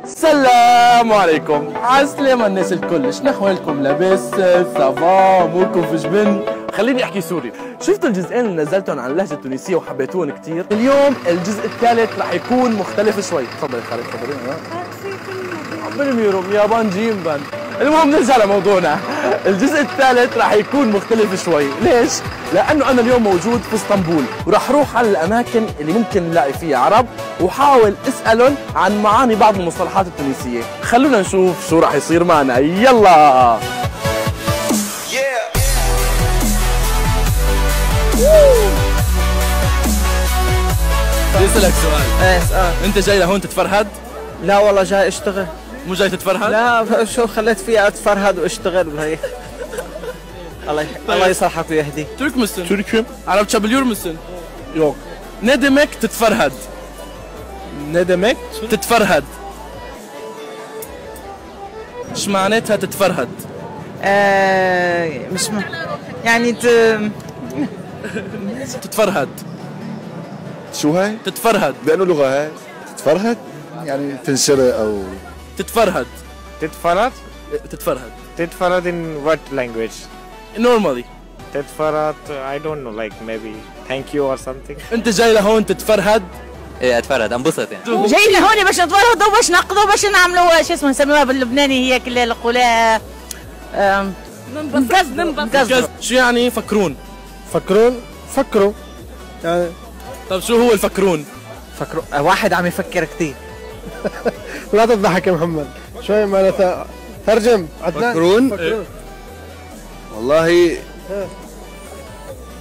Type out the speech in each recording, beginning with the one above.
السلام عليكم، عالسلامة الناس الكل، شنو احوالكم؟ لاباس؟ سافا؟ اموركم في جبن؟ خليني احكي سوري، شفتوا الجزئين اللي نزلتهم عن اللهجة التونسية وحبيتوهم كثير؟ اليوم الجزء الثالث رح يكون مختلف شوي، تفضلي خالد تفضلي. بالميرو يابان جيمبان. المهم نرجع لموضوعنا، الجزء الثالث رح يكون مختلف شوي، ليش؟ لأنه أنا اليوم موجود في اسطنبول وراح روح على الأماكن اللي ممكن نلاقي فيها عرب وحاول أسألهم عن معاني بعض المصطلحات التونسية، خلونا نشوف شو راح يصير معنا، يلا! بدي أسألك سؤال. ايه اسأل. أنت جاي لهون تتفرهد؟ لا والله جاي اشتغل. مو جاي تتفرهد؟ لا شو خليت فيها اتفرهد واشتغل بهي. الله يصلحك ويهديك. Türk müsün? Türk'üm. Arapça biliyor musun? Yok. Ne demek تتفرهد؟ Ne demek؟ تتفرهد. ايش معناتها تتفرهد؟ مش يعني تتفرهد. شو هاي؟ تتفرهد. بأنه لغة هاي؟ تتفرهد؟ يعني تنشرق أو تتفرهد. تتفرد؟ تتفرهد. Titfarad in what language? Normally. Titfarad, I don't know, like maybe thank you or something. انت جاي لهون تتفرهد؟ ايه اتفرد انبسط يعني. جاي لهون باش نتفرهدوا باش نقضوا باش نعملوا شو اسمه نسميوها باللبناني هي كل نقولها ننقص. شو يعني فكرون؟ فكرون؟ فكروا يعني. طب شو هو الفكرون؟ فكروا واحد عم يفكر كثير. لا تضحك يا محمد، شوي معناتها ترجم عدنان. فكرون؟ إيه؟ والله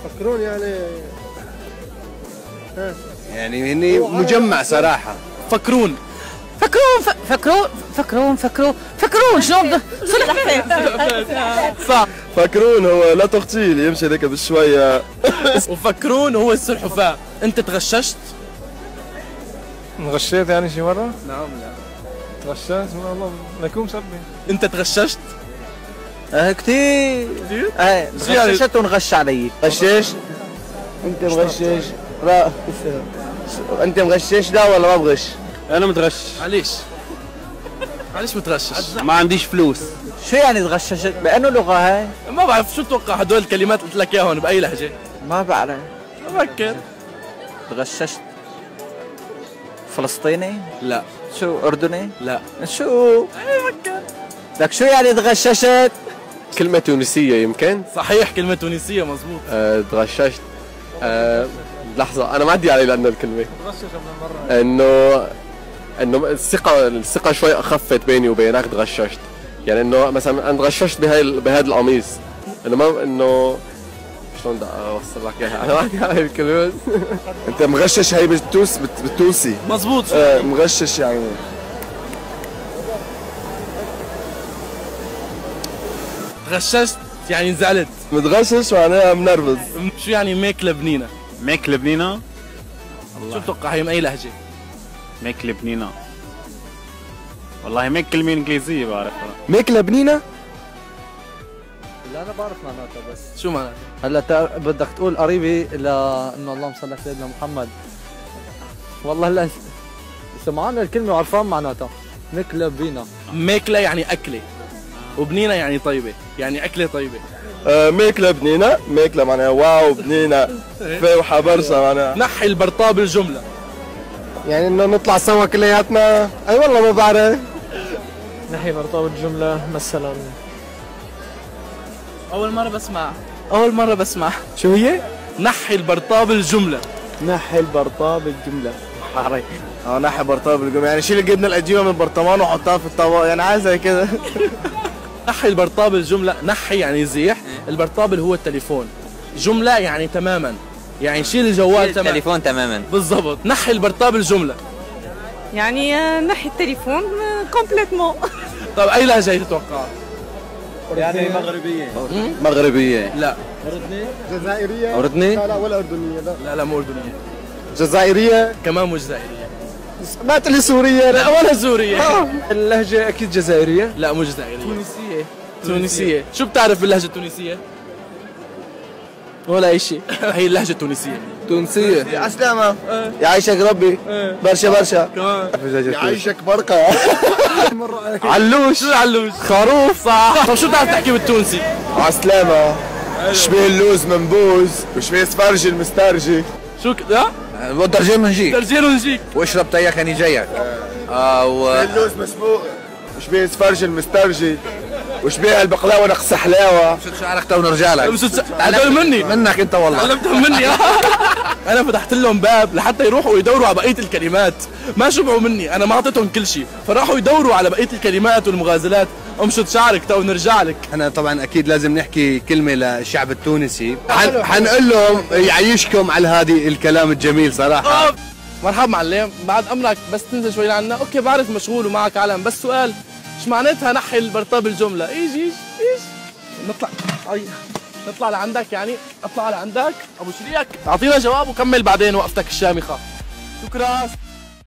فكرون يعني يعني هني مجمع صراحة. فكرون. فكرون شنو صح. فكرون هو لا تغطيل يمشي هيك بشوية. وفكرون هو السلحفاة. انت تغششت؟ غشيت يعني شي مرة؟ نعم لا. تغشيت والله لكم سبي. انت تغششت؟ كثير. كثير؟ ايه غششت ونغش علي. غشاش؟ أنت مغشاش؟ لا أنت مغشاش لا ولا ما بغش؟ انا متغش. معليش متغشش؟ ما عنديش فلوس. شو يعني تغششت؟ بأنه لغة هاي؟ ما بعرف شو تتوقع هدول الكلمات قلت لك اياهم بأي لهجة؟ ما بعرف. بفكر. تغششت فلسطيني؟ لا. شو أردني؟ لا. شو؟ لك شو يعني تغششت؟ كلمة تونسية يمكن؟ صحيح كلمة تونسية مزبوط. تغششت. لحظة أنا ما عندي علي لأنه الكلمة إنه الثقة شوي أخفت بيني وبينك. تغششت يعني إنه مثلا أنا تغششت بهذا القميص، إنه ما إنه شلون بدي أوصل لك إياها؟ أنا ما عندي علي الكلمة. أنت مغشش هي بالتونسي مزبوط. مغشش يعني غششت يعني زعلت. متغشش معناها منرفز. شو يعني ميك لبنينة؟ ميك لبنينة. شو بتوقع هي من أي لهجة؟ ميك لبنينة. والله ميك كلمة انجليزية بعرفها. ميك لبنينة؟ لا انا بعرف معناتها بس شو معناتها؟ هلا بدك تقول قريبي لانه اللهم صل على سيدنا محمد. والله هلا سمعنا الكلمه وعرفان معناتها. مكله بينا. ميكلة يعني أكلة وبنينة يعني طيبة، يعني أكلة طيبة. ميكلة بنينة، ميكلة معناها واو بنينة فاوحة برشا معناها. نحي البرطاء بالجملة. يعني انه نطلع سوا كلياتنا. اي والله ما بعرف. نحي برطاب الجمله مثلا. أول مرة بسمع. شو هي؟ نحي البرطاء بالجملة. نحي البرطاب الجمله. نحي برطاب بالجملة يعني شيل الجبنة القديمة من البرطمان وحطها في الطبق، يعني عايز زي كده. نحي البرطاء بالجملة، نحي يعني زيح، البرطاب هو التليفون. جملة يعني تماما، يعني شيل الجوال تماما. التليفون تماما. بالضبط، نحي البرطاء بالجملة. يعني نحي التليفون كومبليتمون. طب أي لهجة هي تتوقع؟ يعني مغربية. لا. جزائريه. أردني؟ لا ولا اردنيه. لا مو أردنية. جزائريه. كمان مو جزائرية. سمعت لي سوريه. لا ولا سورية. اللهجه اكيد جزائريه. لا مو جزائرية. تونسية. شو بتعرف باللهجة التونسية؟ ولا اي شيء. هي اللهجة التونسية. تونسية. يا عسلامة. يعيشك ربي. برشا كمان. يعيشك بركة. علوش. شو علوش؟ خروف صح. طب شو بتعرف تحكي بالتونسي؟ عسلامة. شبيه اللوز منبوز وشبيه سفرجي المسترجي. شو كده؟ درجين من جيك درجين ونجيك. واشرب تياك هني جايك. اللوز مسبوق وشبيه سفرجي المسترجي وشبيه البقلاوة نقص حلاوة. شد شعرك تو نرجع لك. تعلمت مني. منك انت والله. تعلمتهم مني. انا فتحت لهم باب لحتى يروحوا يدوروا على بقيه الكلمات، ما شبعوا مني، انا ما اعطيتهم كل شيء، فراحوا يدوروا على بقيه الكلمات والمغازلات. امشط شعرك تو نرجع لك. احنا طبعا اكيد لازم نحكي كلمه للشعب التونسي، حنقول لهم يعيشكم على هذه الكلام الجميل صراحه. مرحبا معلم، بعد امرك بس تنزل شوي لعنا. اوكي بعرف مشغول ومعك علم، بس سؤال، ايش معناتها نحي البرطاب الجمله؟ ايش نطلع نطلع لعندك، يعني اطلع لعندك ابو شريك، اعطينا جواب وكمل بعدين وقفتك الشامخه. شكرا.